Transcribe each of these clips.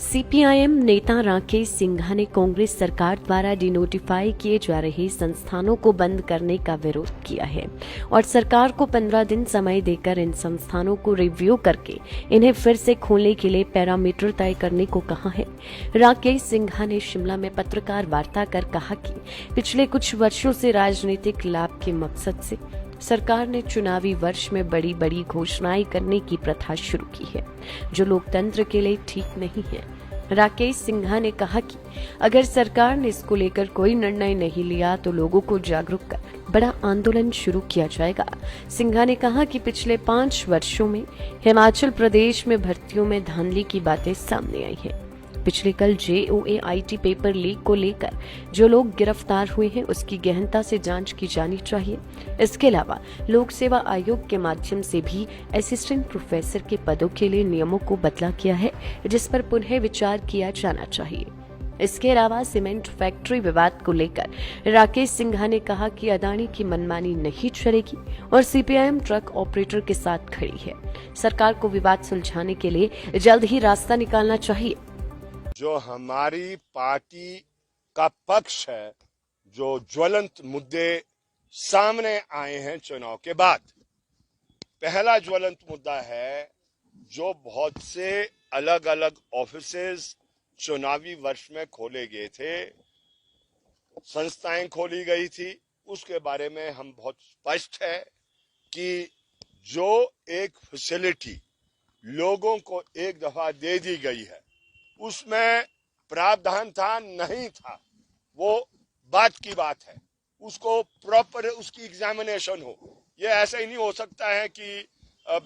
CPIM नेता राकेश सिंघा ने कांग्रेस सरकार द्वारा डिनोटिफाई किए जा रहे संस्थानों को बंद करने का विरोध किया है और सरकार को 15 दिन समय देकर इन संस्थानों को रिव्यू करके इन्हें फिर से खोलने के लिए पैरामीटर तय करने को कहा है। राकेश सिंघा ने शिमला में पत्रकार वार्ता कर कहा कि पिछले कुछ वर्षों से राजनीतिक लाभ के मकसद से सरकार ने चुनावी वर्ष में बड़ी बड़ी घोषणाएं करने की प्रथा शुरू की है, जो लोकतंत्र के लिए ठीक नहीं है। राकेश सिंघा ने कहा कि अगर सरकार ने इसको लेकर कोई निर्णय नहीं लिया तो लोगों को जागरूक कर बड़ा आंदोलन शुरू किया जाएगा। सिंघा ने कहा कि पिछले 5 वर्षों में हिमाचल प्रदेश में भर्तियों में धांधली की बातें सामने आई है। पिछले कल JOAIT पेपर लीक को लेकर जो लोग गिरफ्तार हुए हैं उसकी गहनता से जांच की जानी चाहिए। इसके अलावा लोक सेवा आयोग के माध्यम से भी असिस्टेंट प्रोफेसर के पदों के लिए नियमों को बदला गया है, जिस पर पुनः विचार किया जाना चाहिए। इसके अलावा सीमेंट फैक्ट्री विवाद को लेकर राकेश सिंघा ने कहा कि अदानी की मनमानी नहीं चलेगी और सीपीआईएम ट्रक ऑपरेटर के साथ खड़ी है। सरकार को विवाद सुलझाने के लिए जल्द ही रास्ता निकालना चाहिए। जो हमारी पार्टी का पक्ष है, जो ज्वलंत मुद्दे सामने आए हैं चुनाव के बाद, पहला ज्वलंत मुद्दा है जो बहुत से अलग अलग ऑफिसेज चुनावी वर्ष में खोले गए थे, संस्थाएं खोली गई थी। उसके बारे में हम बहुत स्पष्ट है कि जो एक फैसिलिटी लोगों को एक दफा दे दी गई है उसमें प्रावधान था नहीं था, वो बात की बात है। उसको प्रॉपर उसकी एग्जामिनेशन हो। ये ऐसा ही नहीं हो सकता है कि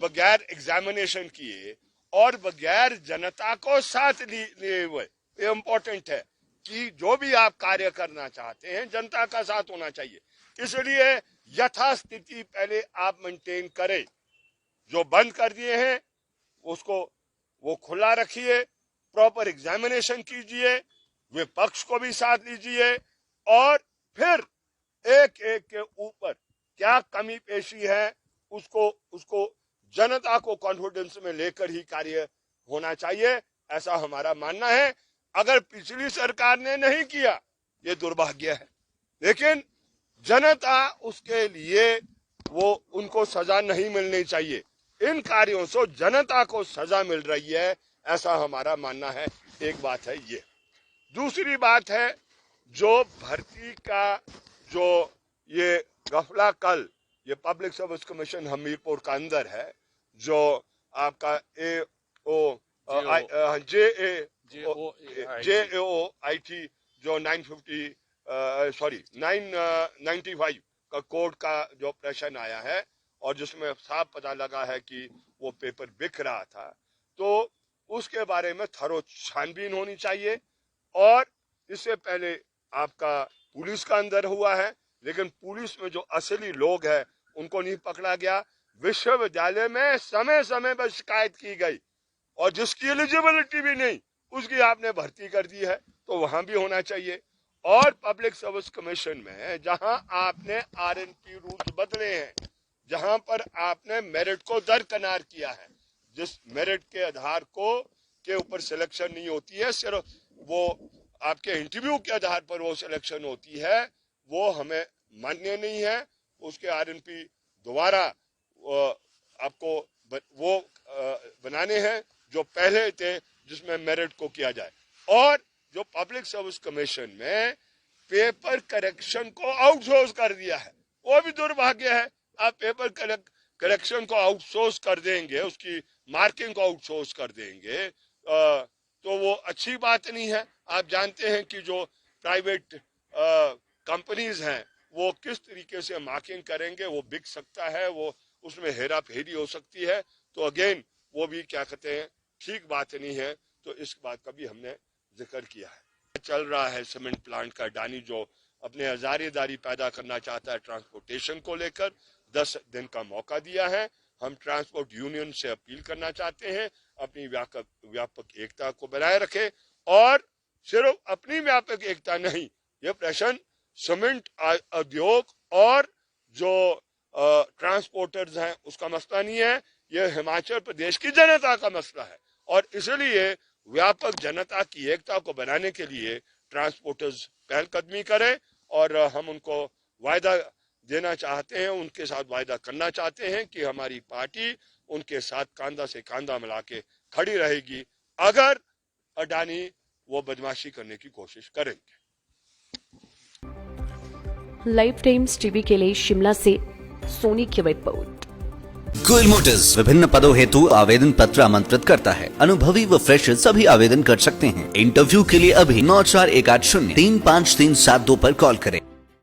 बगैर एग्जामिनेशन किए और बगैर जनता को साथ लिए हुए। ये इम्पोर्टेंट है कि जो भी आप कार्य करना चाहते हैं जनता का साथ होना चाहिए। इसलिए यथास्थिति पहले आप मेंटेन करें। जो बंद कर दिए हैं उसको वो खुला रखिए, प्रॉपर एग्जामिनेशन कीजिए, विपक्ष को भी साथ लीजिए और फिर एक एक के ऊपर क्या कमी पेशी है उसको जनता को कॉन्फिडेंस में लेकर ही कार्य होना चाहिए, ऐसा हमारा मानना है। अगर पिछली सरकार ने नहीं किया ये दुर्भाग्य है, लेकिन जनता उसके लिए वो उनको सजा नहीं मिलनी चाहिए। इन कार्यों से जनता को सजा मिल रही है, ऐसा हमारा मानना है। एक बात है ये। दूसरी बात है जो भर्ती का जो ये गफला कल ये पब्लिक सर्विस कमीशन हमीरपुर का अंदर है, जो आपका JOAIT जो 995 का कोड का जो प्रश्न आया है और जिसमें साफ पता लगा है कि वो पेपर बिक रहा था, तो उसके बारे में थरो छानबीन होनी चाहिए। और इससे पहले आपका पुलिस का अंदर हुआ है, लेकिन पुलिस में जो असली लोग हैं उनको नहीं पकड़ा गया। विश्वविद्यालय में समय समय पर शिकायत की गई और जिसकी एलिजिबिलिटी भी नहीं उसकी आपने भर्ती कर दी है, तो वहां भी होना चाहिए। और पब्लिक सर्विस कमीशन में जहां आपने RNP रूल्स बदले हैं, जहां पर आपने मेरिट को दरकिनार किया है, जिस मेरिट के आधार के ऊपर सिलेक्शन नहीं होती है, सिर्फ वो आपके इंटरव्यू के आधार पर वो सिलेक्शन होती है, वो हमें मान्य नहीं है। उसके RNP दोबारा आपको वो बनाने हैं जो पहले थे, जिसमें मेरिट को किया जाए। और जो पब्लिक सर्विस कमीशन में पेपर करेक्शन को आउटसोर्स कर दिया है, वो भी दुर्भाग्य है। आप पेपर करेक्शन को आउटसोर्स कर देंगे, उसकी मार्किंग को आउटसोर्स कर देंगे, तो वो अच्छी बात नहीं है। आप जानते हैं कि जो प्राइवेट कंपनीज हैं वो किस तरीके से मार्किंग करेंगे, वो बिक सकता है, वो उसमें हेरा फेरी हो सकती है। तो अगेन वो भी क्या कहते हैं, ठीक बात नहीं है। तो इस बात का भी हमने जिक्र किया है। चल रहा है सीमेंट प्लांट का अडानी जो अपने हजारेदारी पैदा करना चाहता है ट्रांसपोर्टेशन को लेकर, 10 दिन का मौका दिया है। हम ट्रांसपोर्ट यूनियन से अपील करना चाहते हैं अपनी व्यापक एकता को बनाए रखे। और सिर्फ अपनी व्यापक एकता नहीं, यह प्रश्न सीमेंट उद्योग और जो ट्रांसपोर्टर्स हैं उसका मसला नहीं है, यह हिमाचल प्रदेश की जनता का मसला है। और इसलिए व्यापक जनता की एकता को बनाने के लिए ट्रांसपोर्टर्स पहलकदमी करें और हम उनको वायदा देना चाहते हैं, उनके साथ वायदा करना चाहते हैं कि हमारी पार्टी उनके साथ कांधा से कांधा मिला के खड़ी रहेगी अगर अडानी वो बदमाशी करने की कोशिश करेंगे। लाइव टाइम्स टीवी के लिए शिमला से सोनी की रिपोर्ट। गोयल मोटर्स विभिन्न पदों हेतु आवेदन पत्र आमंत्रित करता है। अनुभवी व फ्रेशर सभी आवेदन कर सकते हैं। इंटरव्यू के लिए अभी 9418035372 पर कॉल करें।